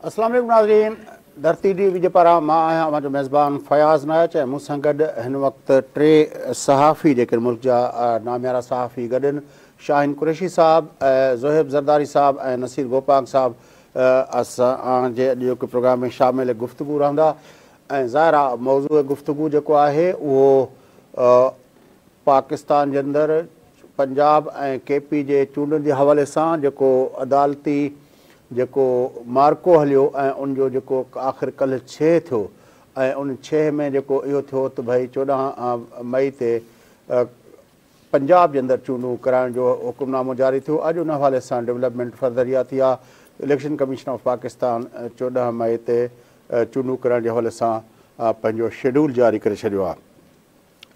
अस्सलाम वालेकुम नाज़रीन, धरती टीवी जे पारां मां आहियां मुंहिंजो मेज़बान फयाज़ नायच ऐं मूंसां गॾु हिन वक़्तु टे सहाफ़ी जेके मुल्क जा नामियारा सहाफ़ी गॾु आहिनि। शाहीन कुरैशी साहब, ज़ोहेब ज़रदारी साहब ऐं नसीर गोपाक साहब असांजे अॼु जेको प्रोग्राम में शामिल गुफ़्तगू रहंदा। ऐं ज़ाहिर आहे मौज़ूअ गुफ़्तगू जेको आहे उहो पाकिस्तान जे अंदरि पंजाब ऐं KP जे चूंडनि जे हवाले सां जेको अदालती जेको मार्को हलियो ऐं उनजो जेको आख़िर कल्ह 6 थियो ऐं उन 6 में जेको इहो थियो त भई 14 मई ते पंजाब जे अंदरि चूंडूं कराइण जो हुकुमनामो जारी थियो। अॼु उन हवाले सां डेवलपमेंट फर्दर इहा थी आहे, इलेक्शन कमीशन ऑफ पाकिस्तान 14 मई ते चूंडूं कराइण जे हवाले सां पंहिंजो शेड्यूल जारी करे छॾियो आहे।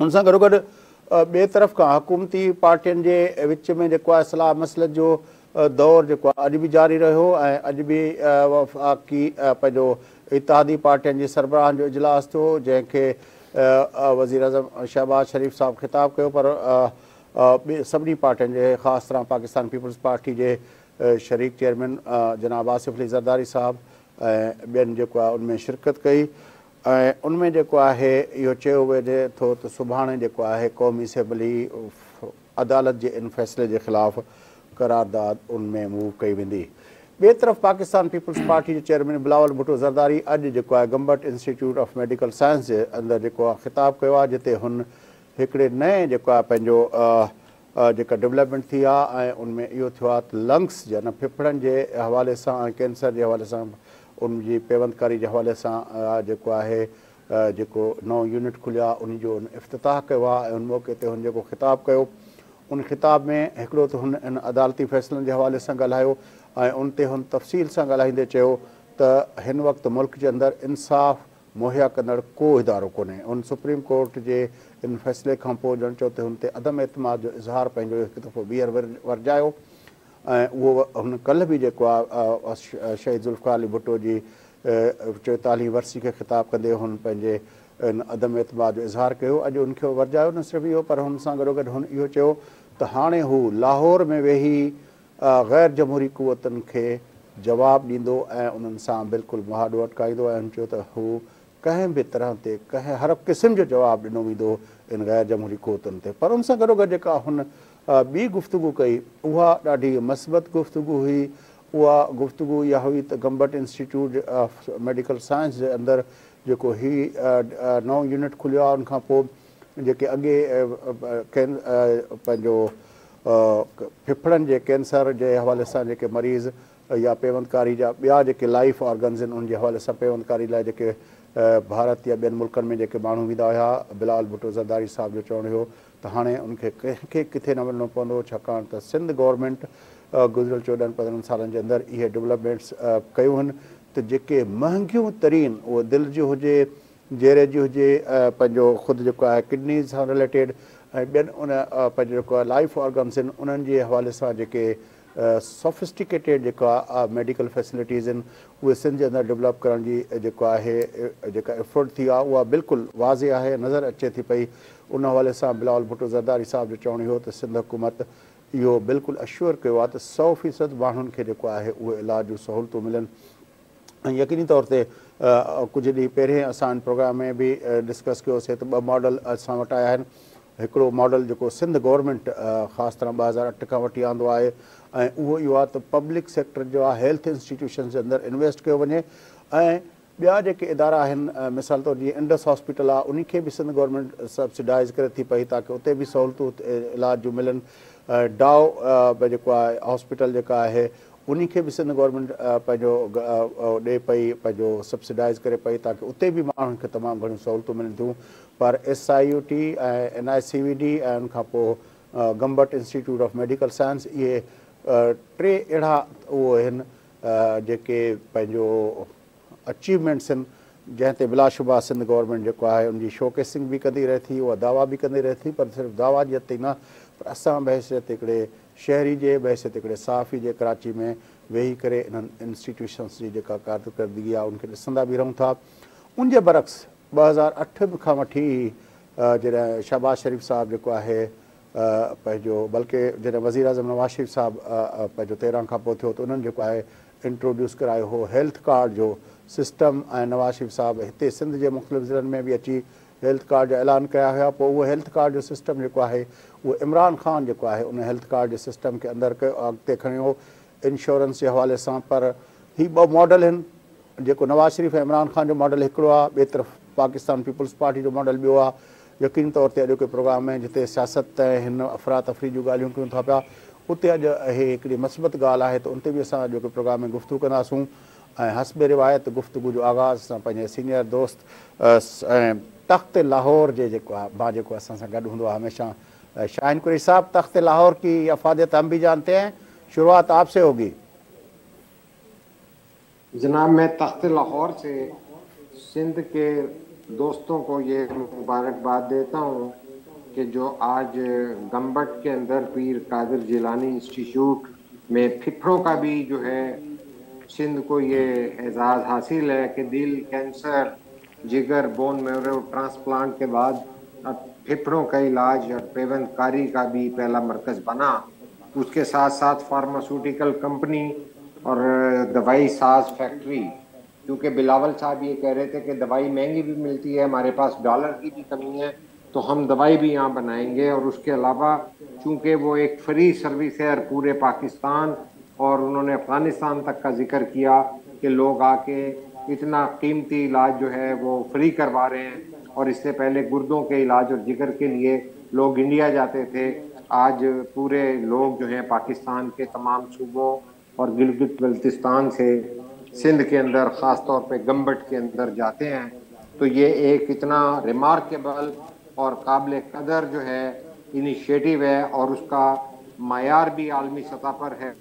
उन सां गॾोगॾु ॿिए तरफ़ खां हुकूमती पार्टियुनि जे विच में जेको आहे सलाह मसलत जो दौर जेको आहे अॼु बि जारी रहियो ऐं अॼु बि वफ़ाक़ी पंहिंजो इत्तेहादी पार्टियुनि जे सरबराहनि जो इजलास थियो, जंहिंखे वज़ीर आज़म शहबाज शरीफ़ साहब ख़िताबु कयो। पर सभिनी पार्टियुनि जे ख़ासि तरह पाकिस्तान पीपल्स पार्टी जे शरीक चेयरमैन जनाब आसिफ अली ज़रदारी साहब ऐं ॿियनि जेको आहे उनमें शिरकत कई ऐं उनमें जेको आहे इहो चयो वञे थो त सुभाणे जेको आहे क़ौमी असेंबली अदालत जे इन फ़ैसिले जे ख़िलाफ़ु करारदाद उनमें मूव कई वेंदी। ॿिए तरफ़ पाकिस्तान पीपल्स पार्टी जे चेयरमैन बिलावल भुट्टो ज़रदारी अॼु जेको आहे Gambat institute of medical science जे अंदरि जेको आहे ख़िताबु कयो आहे, जिते हुन हिकिड़े नए जेको आहे पंहिंजो जेका डेवलपमेंट थी आहे ऐं उनमें इहो थियो आहे त लंग्स या न फेफड़नि जे हवाले सां ऐं कैंसर जे हवाले सां उनजी पेवंदकारी जे हवाले सां जेको आहे जेको नओं यूनिट खुलियो आहे उन जो इफ़्तिताह कयो आहे ऐं उन मौक़े ते हुन जेको ख़िताबु कयो उन ख़िताब में हिकिड़ो त हुन इन अदालती फ़ैसिलनि जे हवाले सां ॻाल्हायो ऐं उन ते हुन तफ़सील सां ॻाल्हाईंदे चयो त हिन वक़्तु मुल्क जे अंदरि इंसाफ़ मुहैया कंदड़ को इदारो कोन्हे। उन सुप्रीम कोर्ट जे इन फ़ैसिले खां पोइ ॼण चयो त हुन ते अदम एतमाद जो इज़हार पंहिंजो हिकु दफ़ो ॿीहर वरजायो ऐं उहो हुन कल्ह बि जेको आहे शहीद ज़ुल्फ़िकार अली भुट्टो जी 44वीं वरसी खे ख़िताबु कंदे हुन पंहिंजे इन अदम एतमाद जो इज़हार कयो। अॼु उनखे वरजायो न सिर्फ़ु इहो, पर हुन सां गॾोगॾु हुन इहो चयो त हाणे हू लाहौर में वेही ग़ैर जमहूरी क़ुवतनि खे जवाबु ॾींदो ऐं उन्हनि सां बिल्कुलु मुहाॾो अटकाईंदो ऐं हुन चयो त हू कंहिं बि तरह ते कंहिं हर क़िस्म जो जवाबु ॾिनो वेंदो इन ग़ैर जमहूरी क़ुवतनि ते। पर उन सां गॾोगॾु जेका हुन ॿी गुफ़्तगू कई उहा ॾाढी मस्बत गुफ़्तगू हुई। उहा गुफ़्तगू इहा हुई त Gambat institute of medical science जे अंदरि जेको नओं यूनिट खुलियो आहे उनखां पोइ जेके अॻे पंहिंजो फेफड़नि जे कैंसर जे हवाले सां जेके मरीज़ या पेवंदकारी जा ॿिया जेके लाइफ ऑर्गन्स आहिनि उनजे हवाले सां पेवंदकारी लाइ जेके भारत या ॿियनि मुल्कनि में जेके माण्हू वेंदा हुआ, बिलावल भुट्टो ज़रदारी साहब जो चवणु हुयो त हाणे उनखे कंहिंखे किथे न वञिणो पवंदो, छाकाणि त सिंध गवर्नमेंट गुज़िरियल 14-15 सालनि जे अंदरि इहे डेवलपमेंट्स कयूं आहिनि त जेके महांगियूं तरीन उहो दिलि जी हुजे, जेरे जी हुजे, पंहिंजो ख़ुदि जेको आहे किडनीज़ सां रिलेटेड ऐं ॿियनि उन पंहिंजो जेको आहे लाइफ ऑर्गन्स आहिनि उन्हनि जे हवाले सां जेके सोफिस्टिकेटेड जेका मेडिकल फैसिलिटीज़ आहिनि उहे सिंध जे अंदरि डेवलप करण जी जेको आहे जेका एफर्ट थी आहे उहा बिल्कुलु वाज़े आहे, नज़र अचे थी पई। उन हवाले सां बिलावल भुट्टो ज़रदारी साहब जो चवणु हुयो त सिंध हुकूमत इहो बिल्कुलु अश्योर कयो आहे त 100% माण्हुनि खे जेको आहे उहे इलाज जूं सहूलियतूं मिलनि। ऐं यकीनी तौर ते कुझु ॾींहं पहिरें असां इन प्रोग्राम में बि डिस्कस कयोसीं त 2 मॉडल असां वटि आया आहिनि। हिकिड़ो मॉडल जेको सिंध गवर्नमेंट ख़ासि तरह 2008 खां वठी आंदो आहे ऐं उहो इहो आहे त पब्लिक सेक्टर जो आहे हेल्थ इंस्टीट्यूशन जे अंदरि इन्वेस्ट कयो वञे ऐं ॿिया जेके इदारा आहिनि मिसाल तौरु जीअं इंडस हॉस्पिटल आहे उनखे बि सिंध गवर्नमेंट सब्सिडाइज़ करे थी पई ताकी उते बि सहूलियतूं इलाज जूं मिलनि। डाओ जेको आहे हॉस्पिटल जेका आहे उनखे बि सिंध गवर्नमेंट पंहिंजो ॾे पई, पंहिंजो सब्सिडाइज़ करे पई ताकी उते बि माण्हुनि खे तमामु घणियूं सहूलियतूं मिलनि थियूं। पर SIUT ऐं NICVD ऐं उनखां पोइ Gambat institute of medical science इहे 3 अहिड़ा उहे आहिनि जेके पंहिंजो अचीवमेंट्स आहिनि जंहिं ते बिलाशुबा सिंध गवर्नमेंट जेको आहे उनजी शोकेसिंग बि कंदी रहे थी, उहा दावा बि कंदी रहे थी, पर सिर्फ़ु दावा जी हद न, पर असां बहसियत हिकिड़े शहरी जे बहसियत हिकिड़े सहाफ़ी जे कराची में वेही करे इन्हनि इंस्टीट्यूशन्स जी जेका कारकर्दगी आहे उनखे ॾिसंदा बि रहूं था। उनजे बरक्स 2008 खां वठी जॾहिं शहबाज शरीफ़ साहब जेको आहे पंहिंजो बल्कि जॾहिं वज़ीर आज़म नवाज़ शरीफ़ साहब पंहिंजो 13 खां पोइ थियो त उन्हनि जेको आहे इंट्रोड्यूस करायो हो हेल्थ कार्ड जो सिस्टम ऐं नवाज़ शरीफ़ साहब हिते सिंध जे मुख़्तलिफ़ ज़िलनि में बि अची हेल्थ कार्ड जो ऐलान कया हुआ। पोइ उहो हेल्थ कार्ड जो सिस्टम जेको आहे उहो इमरान ख़ान जेको आहे उन हेल्थ कार्ड जे सिस्टम खे अंदरि कयो अॻिते खणियो इंश्योरेंस जे हवाले सां। पर ही ॿ मॉडल आहिनि जेको नवाज़ शरीफ़ ऐं इमरान ख़ान जो मॉडल हिकिड़ो आहे, ॿिए तरफ़ पाकिस्तान पीपल्स पार्टी जो मॉडल ॿियो आहे। यकीन तौर ते अॼोके प्रोग्राम में जिते सियासत ऐं हिन अफ़रा तफ़री जूं ॻाल्हियूं कयूं था पिया उते अॼु इहे हिकिड़ी मस्बत ॻाल्हि आहे त उन ते बि असां अॼोके प्रोग्राम में गुफ़्तगू कंदासूं। ऐं हस्बे रिवायत गुफ़्तगू जो आगाज़ असां पंहिंजे सीनियर दोस्त ऐं तख़्त लाहौर जे जेको आहे मां जेको असां सां गॾु हूंदो आहे हमेशह शाहीन कुरैशी साहब, तख़्त लाहौर की अफादियत हम भी जानते हैं, शुरुआत आपसे होगी। जनाब, मैं तख्त लाहौर से सिंध के दोस्तों को ये मुबारकबाद देता हूँ कि जो आज गम्बट के अंदर पीर कादिर जिलानी इंस्टीट्यूट में फिफड़ों का भी जो है सिंध को ये एजाज़ हासिल है कि दिल, कैंसर, जिगर, बोन मैरो ट्रांसप्लांट के बाद अब फेफड़ों का इलाज और पेवंदकारी का भी पहला मरकज़ बना। उसके साथ साथ फार्मास्यूटिकल कंपनी और दवाई साज फैक्ट्री, क्योंकि बिलावल साहब ये कह रहे थे कि दवाई महंगी भी मिलती है, हमारे पास डॉलर की भी कमी है, तो हम दवाई भी यहाँ बनाएंगे। और उसके अलावा चूँकि वो एक फ्री सर्विस है पूरे पाकिस्तान, और उन्होंने अफ़गानिस्तान तक का जिक्र किया कि लोग आके इतना कीमती इलाज जो है वो फ्री करवा रहे हैं। और इससे पहले गुर्दों के इलाज और जिगर के लिए लोग इंडिया जाते थे, आज पूरे लोग जो हैं पाकिस्तान के तमाम सूबों और गिलगित बल्तिस्तान से सिंध के अंदर ख़ास तौर पे गम्बट के अंदर जाते हैं। तो ये एक इतना रिमार्केबल और काबिल कदर जो है इनिशिएटिव है, और उसका मायार भी आलमी सतह पर है।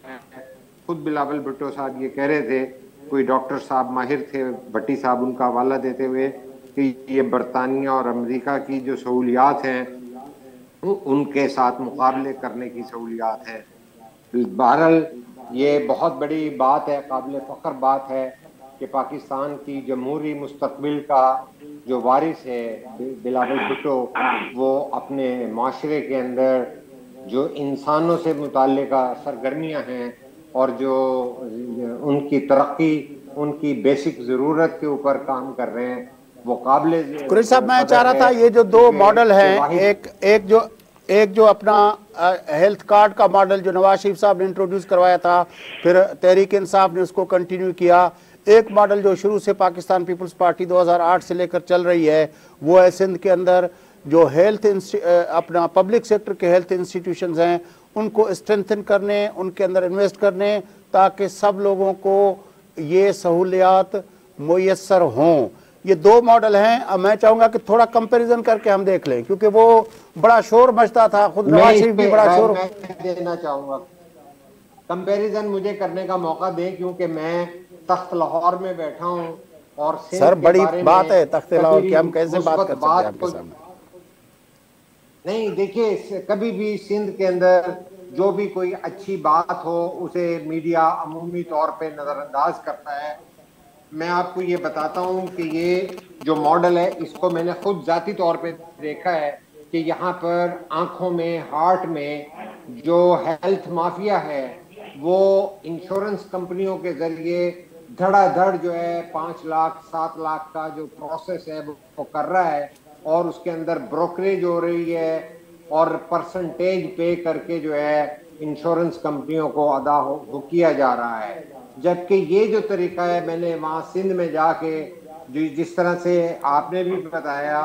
खुद बिलावल भुट्टो साहब ये कह रहे थे, कोई डॉक्टर साहब माहिर थे भट्टी साहब, उनका हवाला देते हुए कि ये बरतानिया और अमेरिका की जो सहूलियात हैं उनके साथ मुकाबले करने की सहूलियात है। बहरहाल ये बहुत बड़ी बात है, काबिल फ़ख्र बात है कि पाकिस्तान की जमहूरी मुस्तकबिल का जो वारिस है बिलावल भुट्टो, वो अपने माशरे के अंदर जो इंसानों से मुताल्लिक़ सरगर्मियाँ हैं और जो उनकी तरक्की, उनकी बेसिक ज़रूरत के ऊपर काम कर रहे हैं, वो काबिल। कुरैशी साहब, मैं चाह रहा था ये जो दो मॉडल हैं, एक जो अपना हेल्थ कार्ड का मॉडल जो नवाज शरीफ साहब ने इंट्रोड्यूस करवाया था, फिर तहरीक इंसाफ ने उसको कंटिन्यू किया, एक मॉडल जो शुरू से पाकिस्तान पीपल्स पार्टी 2008 से लेकर चल रही है वो है सिंध के अंदर जो हेल्थ अपना पब्लिक सेक्टर के हेल्थ इंस्टीट्यूशंस हैं उनको स्ट्रेंथन करने, उनके अंदर इन्वेस्ट करने ताकि सब लोगों को ये सहूलियात मुयस्सर हों। ये दो मॉडल हैं। अब मैं चाहूंगा कि थोड़ा कंपैरिजन करके हम देख लें, क्योंकि वो बड़ा शोर मचता था, खुद नवाज शरीफ भी बड़ा शोर देना चाहूंगा। कंपैरिजन मुझे करने का मौका दें, क्योंकि मैं तख्त लाहौर में बैठा हूं और सर बड़ी बात है तख्त लाहौर की, हम कैसे बात कर सकते हैं आपके सामने? नहीं, देखिए, कभी भी सिंध के अंदर जो भी कोई अच्छी बात हो उसे मीडिया अमूमी तौर पे नज़रअंदाज करता है। मैं आपको ये बताता हूँ कि ये जो मॉडल है इसको मैंने खुद जाती तौर पे देखा है कि यहाँ पर आंखों में, हार्ट में जो हेल्थ माफिया है वो इंश्योरेंस कंपनियों के जरिए धड़ाधड़ जो है 5 लाख 7 लाख का जो प्रोसेस है वो कर रहा है, और उसके अंदर ब्रोकरेज हो रही है और परसेंटेज पे करके जो है इंश्योरेंस कंपनियों को अदा हो किया जा रहा है। जबकि ये जो तरीका है, मैंने वहाँ सिंध में जाके जिस तरह से आपने भी बताया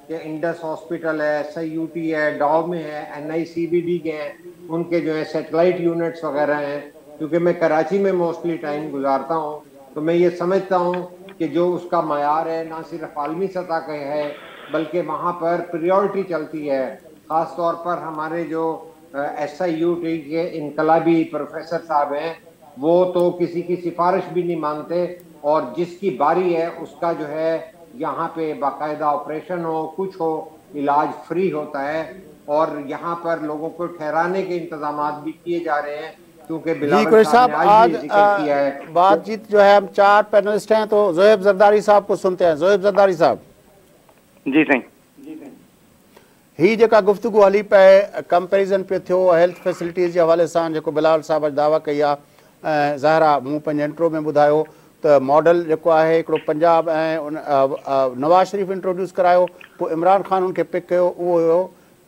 कि इंडस हॉस्पिटल है, SIUT है, डॉव में है, NICBD के हैं, उनके जो है सैटेलाइट यूनिट्स वगैरह हैं। क्योंकि मैं कराची में मोस्टली टाइम गुजारता हूँ, तो मैं ये समझता हूँ कि जो उसका मायार है ना सिर्फ आलमी सतह का है बल्कि वहाँ पर प्रायोरिटी चलती है। ख़ास तौर पर हमारे जो SIUT के इनकलाबी प्रोफेसर साहब हैं वो तो किसी की सिफारिश भी नहीं मानते, और जिसकी बारी है उसका जो है यहाँ पे बाकायदा ऑपरेशन हो, कुछ हो, इलाज फ्री होता है। और यहाँ पर लोगों को ठहराने के इंतजाम भी किए जा रहे हैं, क्योंकि बिलावल साहब ने आज भी जिक्र किया है। बातचीत जो है, हम 4 पैनलिस्ट हैं, तो ज़ोहेब ज़रदारी साहब को सुनते हैं। ज़ोहेब ज़रदारी साहब। जी साईं। ही जेका गुफ्तगू हली पे कंपैरिजन पे थियो हेल्थ फैसिलिटीज़ जे हवाले सां, जेको बिलावल साहब दावा कई आहे ऐं ज़ाहिरा मूं पंहिंजे इंट्रो में ॿुधायो त मॉडल जेको आहे हिकिड़ो पंजाब ऐं उन नवाज़ शरीफ़ इंट्रोड्यूस करायो, पोइ इमरान ख़ान उनखे पिक कयो, उहो हुयो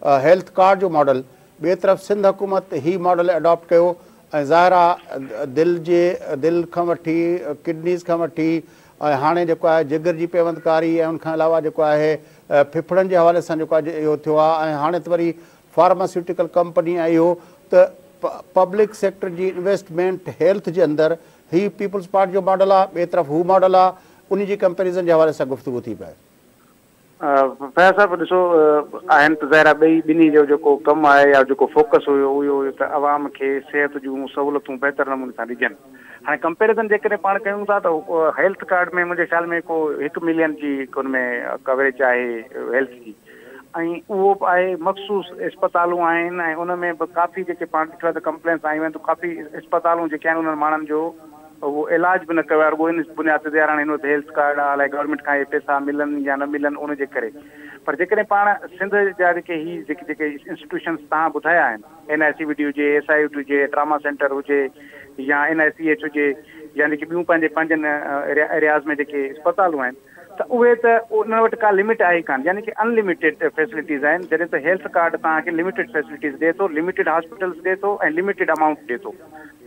हेल्थ कार्ड जो मॉडल। ॿिए तरफ़ सिंध हुकूमत ही मॉडल एडॉप्ट कयो ऐं ज़ाहिरा दिलि खां वठी किडनीज़ खां वठी ऐं हाणे जेको आहे जिगर जी पेवंदकारी ऐं उनखां अलावा जेको आहे फिफड़नि जे हवाले सां जेको आहे इहो थियो आहे। ऐं हाणे त वरी फार्मास्यूटिकल कंपनी आई हो त पब्लिक सेक्टर जी इन्वेस्टमेंट हेल्थ जे अंदरि ही पीपल्स पार्टी जो मॉडल आहे, ॿिए तरफ़ हू मॉडल आहे, उन जी कंपेरिज़न जे हवाले सां गुफ़्तगू थी पए। फैज़ साहब ॾिसो आहिनि त ज़ाहिरा ॿिन्ही जो जेको कमु आहे या जेको फोकस हुयो उहो हुयो त अवाम खे सिहत जूं सहूलियतूं बहितर नमूने सां ॾिजनि। हाणे कंपेरिज़न जेकॾहिं पाण कयूं था त हेल्थ कार्ड में मुंहिंजे ख़्याल में को 1 मिलियन जी हुन में कवरेज आहे हेल्थ जी, ऐं उहो आहे मख़सूस अस्पतालूं आहिनि ऐं उन में बि काफ़ी जेके पाण ॾिठो आहे त कंप्लेंट्स आयूं आहिनि त काफ़ी अस्पतालूं जेके आहिनि उन्हनि माण्हुनि जो उहो इलाज बि न कयो आहे, रुॻो इन बुनियाद ते हाणे हिन हेल्थ कार्ड आहे अलाए गवर्नमेंट खां इहे पैसा मिलनि या न मिलनि उनजे करे। पर जेकॾहिं पाण सिंध जा जेके जेके इंस्टीट्यूशन्स तव्हां ॿुधाया आहिनि, NICVD हुजे, SIUT हुजे, ट्रामा सेंटर हुजे या NICH हुजे, यानी कि ॿियूं पंहिंजनि एरियाज़ में जेके अस्पतालूं आहिनि त उहे त उन वटि का लिमिट आहे कान, यानी कि अनलिमिटेड फैसिलिटीज़ आहिनि। जॾहिं त हेल्थ कार्ड तव्हांखे लिमिटेड फैसिलिटीज़ ॾिए थो, लिमिटेड हॉस्पिटल्स ॾिए थो ऐं लिमिटेड अमाउंट ॾिए थो।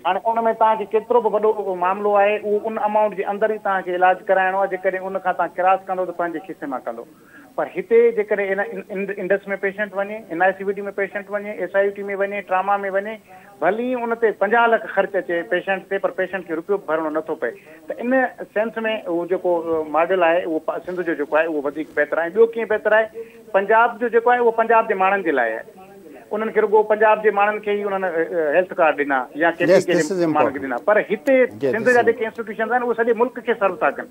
हाणे उन में तव्हांखे केतिरो बि वॾो मामिलो आहे उहो उन अमाउंट जे अंदरि ई तव्हांखे इलाजु कराइणो आहे, जेकॾहिं उन खां तव्हां क्रॉस कंदो त पंहिंजे खीसे मां कंदो। पर हिते जेकॾहिं इंडस में पेशेंट वञे, NICVD में पेशेंट वञे, SIUT में वञे, ट्रामा में वञे, भली उन ते 50 लाख ख़र्च अचे पेशेंट ते, पर पेशेंट खे रुपयो भरणो नथो पए। त इन सेंस में उहो जेको मॉडल आहे उहो सिंध जो जेको आहे उहो वधीक बहितर आहे। ॿियो कीअं बहितर आहे, पंजाब जो जेको आहे उहो पंजाब जे माण्हुनि जे लाइ आहे, उन्हनि खे रुॻो पंजाब जे माण्हुनि खे ई उन्हनि हेल्थ कार्ड ॾिना या KPK जे माण्हुनि खे ॾिना। पर हिते सिंध जा जेके इंस्टीट्यूशन आहिनि उहे सॼे मुल्क खे सर्व था कनि,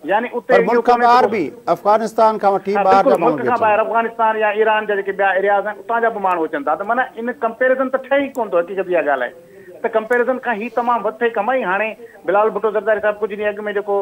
यानी उते मुल्क खां ॿाहिरि बि अफ़गानिस्तान खां वठी मुल्क खां ॿाहिरि अफ़गानिस्तान या ईरान जा जेके ॿिया एरियाज़ आहिनि उतां जा बि माण्हू अचनि था। त माना इन कंपेरिज़न त ठहे ई कोन थो, हक़ीक़त इहा ॻाल्हि आहे त कंपेरिज़न खां ही तमामु वधे कमाई। हाणे बिलावल भुट्टो ज़रदारी साहिबु कुझु ॾींहं अॻु में जेको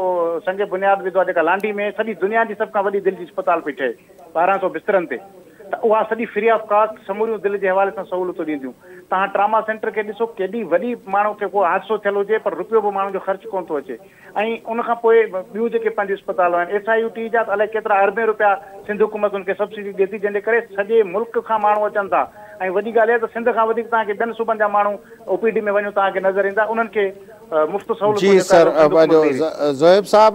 संगे बुनियाद विधो आहे जेका लांडी में सॼी दुनिया जी सभ खां वॾी दिलि जी अस्पताल पई ठहे 1200 बिस्तरनि ते, त उहा सॼी फ्री ऑफ कास्ट समूरियूं दिलि जे हवाले सां सहूलियतूं ॾींदियूं। तव्हां ट्रामा सेंटर खे ॾिसो, केॾी वॾी माण्हू खे को हादसो थियल हुजे पर रुपयो बि माण्हू जो ख़र्चु कोन थो अचे। ऐं उनखां पोइ ॿियूं जेके पंहिंजूं अस्पतालूं आहिनि SIUT जा त अलाए केतिरा अरबे रुपया सिंध हुकूमत उनखे सब्सिडी ॾिए थी, जंहिंजे करे सॼे मुल्क खां माण्हू अचनि था। ऐं वॾी ॻाल्हि आहे त सिंध खां वधीक तव्हांखे ॿियनि सूबनि जा माण्हू OPD में वञो तव्हांखे नज़र ईंदा, उन्हनि खे मुफ़्त सहूलियत। जी सर, ज़ोएब साहब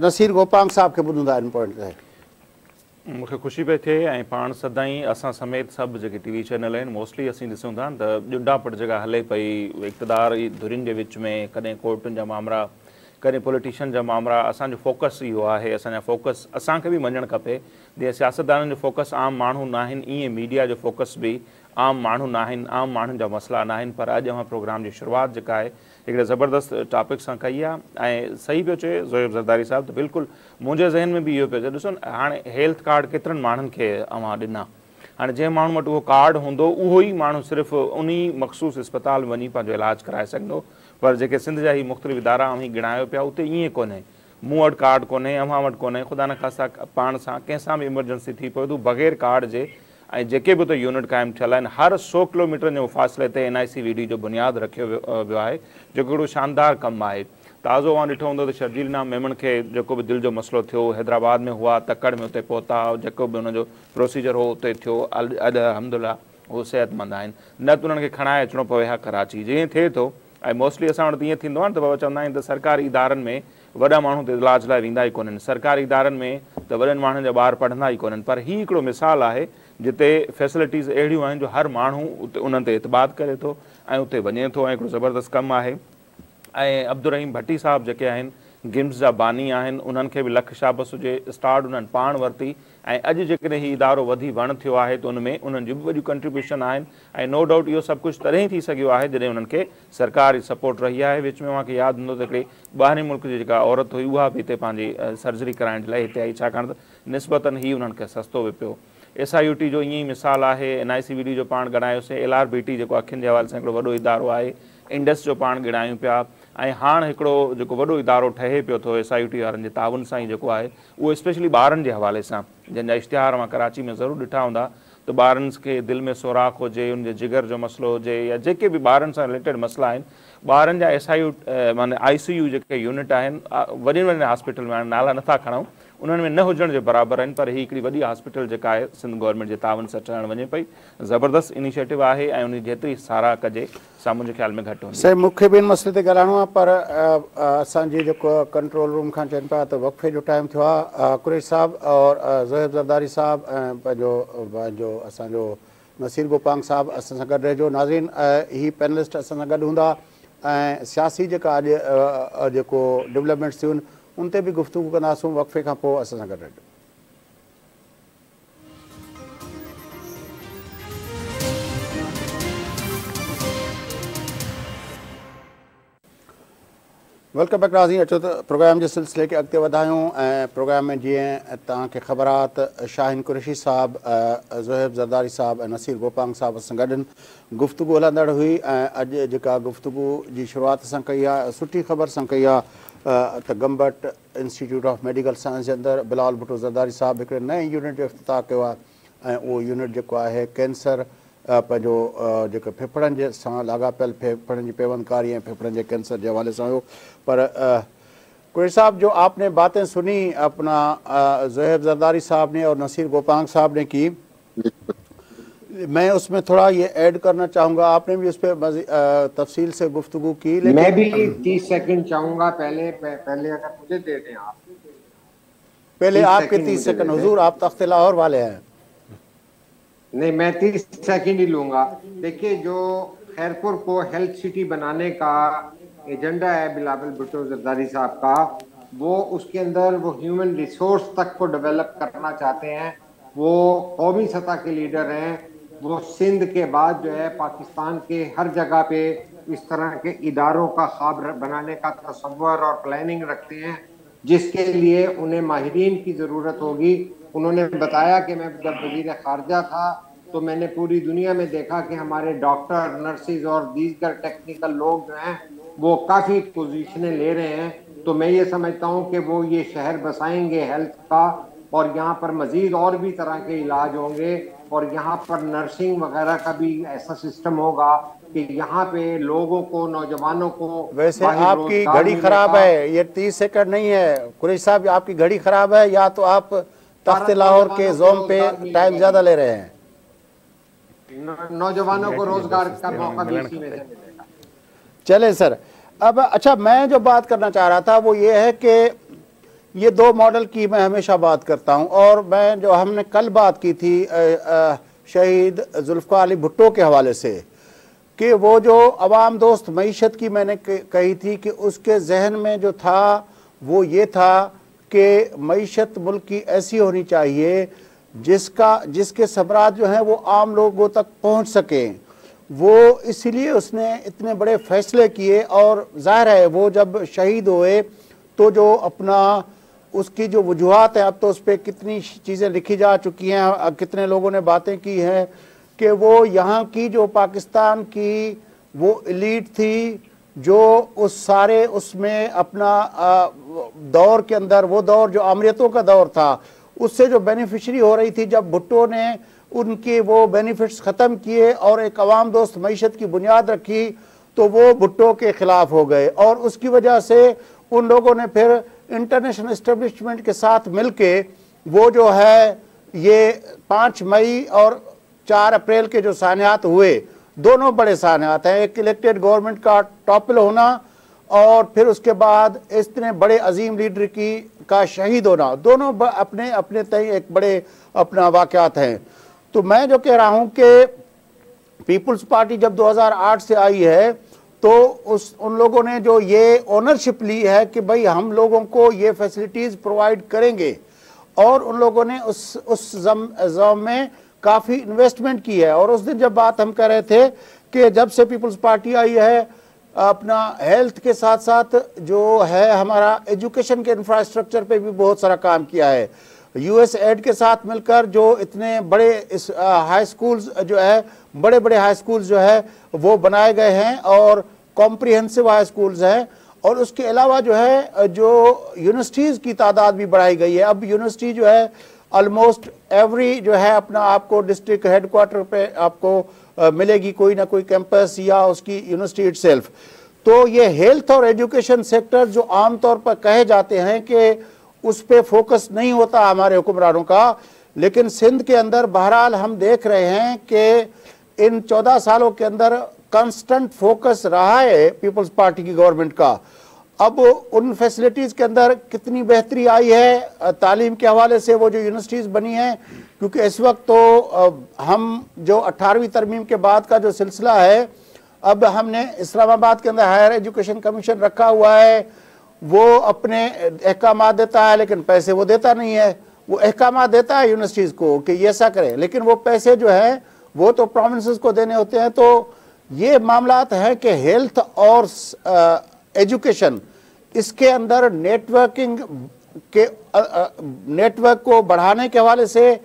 नसीर गोपांग साहब खे ॿुधंदा आहिनि पॉइंट ते। मूंखे ख़ुशी पई थिए ऐं पाण सदाईं असां समेत सभु जेके TV चैनल आहिनि मोस्टली असीं ॾिसूं था त ॼुडापट जेका हले पई इक़्तिदार धुरियुनि जे विच में, कॾहिं कोर्टुनि जा मामला, कॾहिं पॉलिटिशियन जा मामला, असांजो फोकस इहो आहे। असांजा फोकस असांखे बि मञणु खपे, जीअं सियासतदाननि जो फोकस आम माण्हू न आहिनि, ईअं मीडिया जो फोकस बि आम माण्हू न आहिनि, आम माण्हुनि जा मसइला न आहिनि। पर अॼु असां प्रोग्राम जी शुरूआति जेका आहे हिकिड़े ज़बरदस्त टॉपिक सां कई आहे ऐं सही पियो चए ज़ोएब ज़रदारी साहिबु, त बिल्कुलु मुंहिंजे ज़हन में बि इहो पियो चए। ॾिसो न, हाणे हेल्थ कार्ड केतिरनि माण्हुनि खे अवां ॾिना, हाणे जंहिं माण्हू वटि उहो कार्ड हूंदो उहो ई माण्हू सिर्फ़ु उन मख़सूस अस्पताल वञी पंहिंजो इलाजु कराए सघंदो। पर जेके सिंध जा ई मुख़्तलिफ़ इदारा अवीं गिणायो पिया उते ईअं कोन्हे, मूं वटि कार्ड कोन्हे, अव्हां वटि कोन्हे, ख़ुदा न ख़ास्ता पाण सां कंहिंसां बि इमरजेंसी थी पए थो बग़ैर कार्ड जे। ऐं जेके बि उते यूनिट क़ाइमु थियल आहिनि हर 100 किलोमीटर जे फ़ासिले ते NICVD जो बुनियादु रखियो वियो आहे, जेको हिकिड़ो शानदार कमु आहे। ताज़ो अवां ॾिठो हूंदो त शर्जील नाम मेमण खे जेको बि दिलि जो मसइलो थियो हैदराबाद में हुआ, तकड़ में उते पहुता, जेको बि हुनजो प्रोसीजर हो उते थियो, अॼु अलहमदुलिल्लाह उहो सेहतमंद आहिनि, न त उन्हनि खे खणाए अचिणो पवे हा कराची। जीअं थिए थो ऐं मोस्टली असां वटि ईअं थींदो आहे न त बाबा चवंदा आहिनि त सरकारी इदारनि में वॾा माण्हू त इलाज लाइ वेंदा ई कोन्हनि, सरकारी इदारनि में त वॾनि माण्हुनि जा ॿार पढ़ंदा ई कोन्हनि। पर हीउ हिकिड़ो मिसाल आहे जिते फैसिलिटीज़ अहिड़ियूं आहिनि जो हर माण्हू उते उन्हनि ते इतबाद करे थो ऐं उते वञे थो ऐं हिकिड़ो ज़बरदस्त कमु आहे। ऐं अब्दुल रहीम भट्टी साहब जेके आहिनि गिम्स जा बानी आहिनि, उन्हनि खे बि लख शाबस हुजे, स्टार्ट उन्हनि पाण वरिती ऐं अॼु जेकॾहिं हीउ इदारो वधी वण थियो आहे त उन में उन्हनि जूं बि वॾियूं कंट्रीब्यूशन आहिनि। ऐं नो डाउट इहो सभु कुझु तॾहिं थी सघियो आहे जॾहिं उन्हनि खे सरकारी सपोर्ट रही आहे। विच में मूंखे यादि हूंदो त हिकिड़ी ॿाहिरीं मुल्क जी जेका औरत हुई उहा बि हिते पंहिंजी सर्जरी कराइण जे लाइ हिते आई, छाकाणि त निस्बतनि ही उन्हनि खे सस्तो बि पियो। SIUT जो ईअं ई मिसाल आहे, NICVD जो पाण ॻणायोसीं, LRBT जेको अखियुनि जे हवाले सां हिकिड़ो वॾो इदारो आहे, इंडस जो पाण ॻणायूं पिया। ऐं हाणे हिकिड़ो जेको वॾो इदारो ठहे पियो थो SIUT वारनि जे ताउन सां ई जेको आहे उहो स्पेशली ॿारनि जे हवाले सां, जंहिंजा इश्तिहार मां कराची में ज़रूरु ॾिठा हूंदा त त ॿारनि खे दिलि में सोराख़ हुजे, उनजे जिगर जो मसइलो हुजे या जेके बि ॿारनि सां रिलेटेड मसइला आहिनि, ॿारनि जा SIU माने ICU जेके यूनिट आहिनि वॾनि वॾनि हॉस्पिटल में, हाणे नाला नथा खणूं, उन्हनि में न हुजण जे बराबरि आहिनि, पर ही हिकिड़ी वॾी हॉस्पिटल जेका आहे सिंध गवर्नमेंट जे तावन सां ठहण वञे पई। ज़बरदस्त इनिशिएटिव आहे ऐं उन जेतिरी साराह कजे सां मुंहिंजे ख़्याल में घटि हूंदी। साईं, मूंखे बि इन मसइले ते ॻाल्हाइणो आहे, पर असांजी जेको कंट्रोल रूम खां चवनि पिया त वक़फ़े जो टाइम थियो आहे। कुरैशी साहब और ज़ोहेब ज़रदारी साहब ऐं पंहिंजो असांजो नसीर गोपांग साहब असां सां गॾु रहिजो। नाज़रीन, ही पैनलिस्ट असां सां गॾु हूंदा ऐं सियासी जेका अॼु जेको डेवलपमेंट्स थियूं उन ते बि गुफ़्तगू कंदासूं। वक़फ़े खां पोइ असां सां गॾु रहिजो। वेलकम बैक नाज़रीन। अचो त प्रोग्राम जे सिलसिले खे अॻिते वधायूं ऐं प्रोग्राम में जीअं तव्हांखे ख़बर आहे त शाहीन कुरैशी साहब, ज़ोहेब ज़रदारी साहब ऐं नसीर गोपांग साहब असां गॾु गुफ़्तगू हलंदड़ हुई ऐं अॼु जेका गुफ़्तगू जी शुरूआति असां कई आहे, सुठी ख़बर सां कई आहे त Gambat institute of medical science जे अंदरि बिलावल भुट्टो ज़रदारी साहब हिकिड़े नए यूनिट जो इफ़्तिताह कयो आहे ऐं उहो यूनिट जेको आहे कैंसर पंहिंजो जेको फेफड़नि जे सां लाॻापियल फेफड़नि जी पेवंदकारी ऐं फेफड़नि जे कैंसर जे हवाले सां हुयो। पर कुरैशी साहब, जो आपने बातें सुनी अपना ज़ोहेब ज़रदारी साहब ने और नसीर गोपांग साहब ने की, मैं उसमें थोड़ा ये ऐड करना चाहूँगा। आपने भी उस पर तफसील से गुफ्तगू की, लेकिन मैं भी 30 सेकंड चाहूँगा। पहले अगर मुझे दे दें आप। पहले आपके 30 सेकंड। हुजूर, आप तख्त लाहौर वाले हैं। नहीं, मैं 30 सेकंड ही लूंगा। देखिए, जो खैरपुर को हेल्थ सिटी बनाने का एजेंडा है बिलावल भुट्टो ज़रदारी साहब का, वो उसके अंदर वो ह्यूमन रिसोर्स तक को डेवलप करना चाहते हैं। वो कौमी सतह के लीडर हैं। वो सिंध के बाद जो है पाकिस्तान के हर जगह पे इस तरह के इदारों का ख्वाब बनाने का तसव्वुर और प्लानिंग रखते हैं, जिसके लिए उन्हें माहिरीन की ज़रूरत होगी। उन्होंने बताया कि मैं जब वज़ीर ख़ारजा था तो मैंने पूरी दुनिया में देखा कि हमारे डॉक्टर, नर्सिस और दीगर टेक्निकल लोग जो हैं वो काफ़ी पोजीशनें ले रहे हैं। तो मैं ये समझता हूँ कि वो ये शहर बसाएंगे हेल्थ का, और यहाँ पर मज़ीद और भी तरह के इलाज होंगे, और यहाँ पर नर्सिंग वगैरह का भी ऐसा सिस्टम होगा कि यहाँ पे लोगों को, नौजवानों को। वैसे आपकी घड़ी खराब है, ये 30 सेकंड नहीं है कुरैशी साहब, आपकी घड़ी खराब है, या तो आप तख्त लाहौर के जोन पे टाइम ज्यादा ले रहे हैं। नौजवानों को रोजगार का मौका भी इसी में से मिलेगा। चले सर, अब अच्छा, मैं जो बात करना चाह रहा था वो ये है कि ये दो मॉडल की मैं हमेशा बात करता हूँ, और मैं जो हमने कल बात की थी शहीद जुल्फ़िकार अली भुट्टो के हवाले से, कि वो जो अवाम दोस्त मईशत की मैंने कही थी कि उसके जहन में जो था वो ये था कि मईशत मुल्क की ऐसी होनी चाहिए जिसके सबरात जो हैं वो आम लोगों तक पहुंच सकें। वो इसीलिए उसने इतने बड़े फैसले किए, और जाहिर है वो जब शहीद हुए तो जो अपना उसकी जो वजूहात हैं, अब तो उस पर कितनी चीज़ें लिखी जा चुकी हैं, कितने लोगों ने बातें की हैं कि वो यहाँ की जो पाकिस्तान की वो एलीट थी, जो उस सारे उसमें अपना दौर के अंदर, वो दौर जो आमरीतों का दौर था, उससे जो बेनिफिशरी हो रही थी, जब भुट्टो ने उनके वो बेनिफिट्स ख़त्म किए और एक अवाम दोस्त मईशत की बुनियाद रखी, तो वो भुट्टो के ख़िलाफ़ हो गए। और उसकी वजह से उन लोगों ने फिर इंटरनेशनल इस्टेब्लिशमेंट के साथ मिलके वो जो है ये 5 मई और 4 अप्रैल के जो सानियात हुए, दोनों बड़े सानियात हैं। एक इलेक्टेड गवर्नमेंट का टॉपल होना, और फिर उसके बाद इतने बड़े अजीम लीडर का शहीद होना, दोनों अपने अपने तय एक बड़े अपना वाक़यात हैं। तो मैं जो कह रहा हूँ कि पीपल्स पार्टी जब 2008 से आई है, तो उन लोगों ने जो ये ओनरशिप ली है कि भाई हम लोगों को ये फैसिलिटीज़ प्रोवाइड करेंगे, और उन लोगों ने उस ज़म में काफ़ी इन्वेस्टमेंट की है। और उस दिन जब बात हम कर रहे थे कि जब से पीपल्स पार्टी आई है, अपना हेल्थ के साथ साथ जो है हमारा एजुकेशन के इंफ्रास्ट्रक्चर पे भी बहुत सारा काम किया है। USAID के साथ मिलकर जो इतने बड़े इस हाई स्कूल्स जो है, बड़े बड़े हाई स्कूल्स जो है वो बनाए गए हैं, और कॉम्प्रिहेंसिव हाई स्कूल्स हैं। और उसके अलावा जो है जो यूनिवर्सिटीज़ की तादाद भी बढ़ाई गई है। अब यूनिवर्सिटी जो है ऑलमोस्ट एवरी जो है अपना आपको डिस्ट्रिक्ट हेडक्वार्टर पे आपको मिलेगी कोई ना कोई कैंपस या उसकी यूनिवर्सिटी इटसेल्फ। तो ये हेल्थ और एजुकेशन सेक्टर जो आमतौर पर कहे जाते हैं कि उस पर फोकस नहीं होता हमारे हुक्मरानों का, लेकिन सिंध के अंदर बहरहाल हम देख रहे हैं कि इन 14 सालों के अंदर कांस्टेंट फोकस रहा है पीपल्स पार्टी की गवर्नमेंट का। अब उन फैसिलिटीज़ के अंदर कितनी बेहतरी आई है तालीम के हवाले से, वो जो यूनिवर्सिटीज़ बनी हैं, क्योंकि इस वक्त तो हम जो 18वीं तरमीम के बाद का जो सिलसिला है, अब हमने इस्लामाबाद के अंदर हायर एजुकेशन कमीशन रखा हुआ है, वो अपने अहकाम देता है लेकिन पैसे वो देता नहीं है। वो अहकाम देता है यूनिवर्सिटीज़ को कि ये ऐसा करें, लेकिन वो पैसे जो है वो तो प्रोविंसेस को देने होते हैं। तो ये मामलात हैं कि हेल्थ और एजुकेशन, इसके अंदर नेटवर्किंग के नेटवर्क को बढ़ाने के हवाले से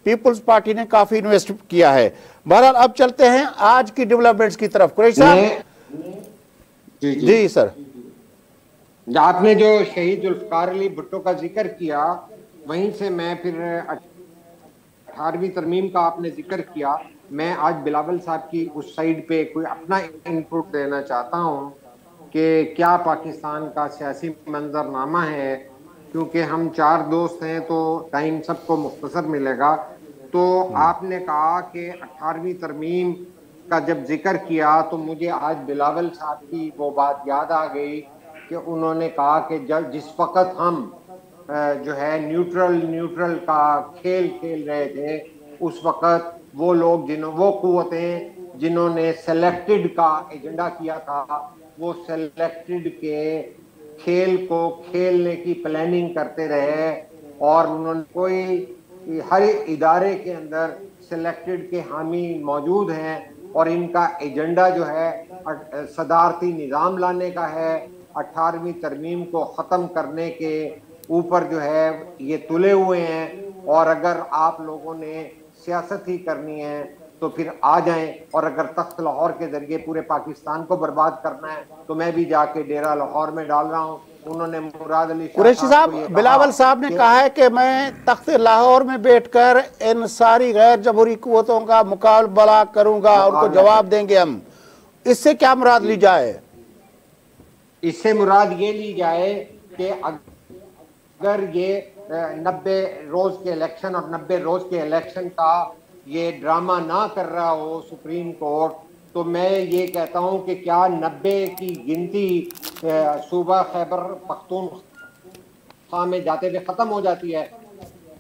पीपल्स पार्टी ने काफ़ी इन्वेस्ट किया है। बहरहाल अब चलते हैं आज की डेवलपमेंट्स की तरफ। कुरैशी साहब। जी सर। आपने जो शहीद जुल्फकार अली भुट्टो का जिक्र किया, वहीं से मैं फिर 18वीं तरमीम का आपने जिक्र किया, मैं आज बिलावल साहब की उस साइड पे कोई अपना इनपुट देना चाहता हूँ कि क्या पाकिस्तान का सियासी मंजरनामा है। क्योंकि हम 4 दोस्त हैं तो टाइम सबको मुख्तसर मिलेगा। तो आपने कहा कि 18वीं तरमीम का जब जिक्र किया तो मुझे आज बिलावल साहब की वो बात याद आ गई कि उन्होंने कहा कि जब जिस वक़्त हम जो है न्यूट्रल का खेल खेल रहे थे, उस वक़्त वो लोग वो कुव्वतें जिन्होंने सेलेक्टेड का एजेंडा किया था, वो सेलेक्टेड के खेल को खेलने की प्लानिंग करते रहे और उन्होंने कोई हर इदारे के अंदर सेलेक्टेड के हामी मौजूद हैं और इनका एजेंडा जो है सदारती निज़ाम लाने का है, 18वीं तरमीम को ख़त्म करने के ऊपर जो है ये तुले हुए हैं। और अगर आप लोगों ने सियासत ही करनी है तो फिर आ जाएं, और अगर तख्त लाहौर के जरिए पूरे पाकिस्तान को बर्बाद करना है तो मैं भी जाके डेरा लाहौर में डाल रहा हूँ। उन्होंने मुराद अली कुरैशी साहब, बिलावल साहब ने कहा है कि मैं तख्त लाहौर में बैठकर इन सारी गैर जमहूरी कुव्वतों का मुकाबला करूंगा, उनको जवाब देंगे हम। इससे क्या मुराद ली जाए? इससे मुराद ये ली जाए कि अगर ये 90 रोज के इलेक्शन और 90 रोज के इलेक्शन का ये ड्रामा ना कर रहा हो सुप्रीम कोर्ट, तो मैं ये कहता हूं कि क्या 90 की गिनती सूबा खैबर पख्तूनख्वा में जाते हुए ख़त्म हो जाती है।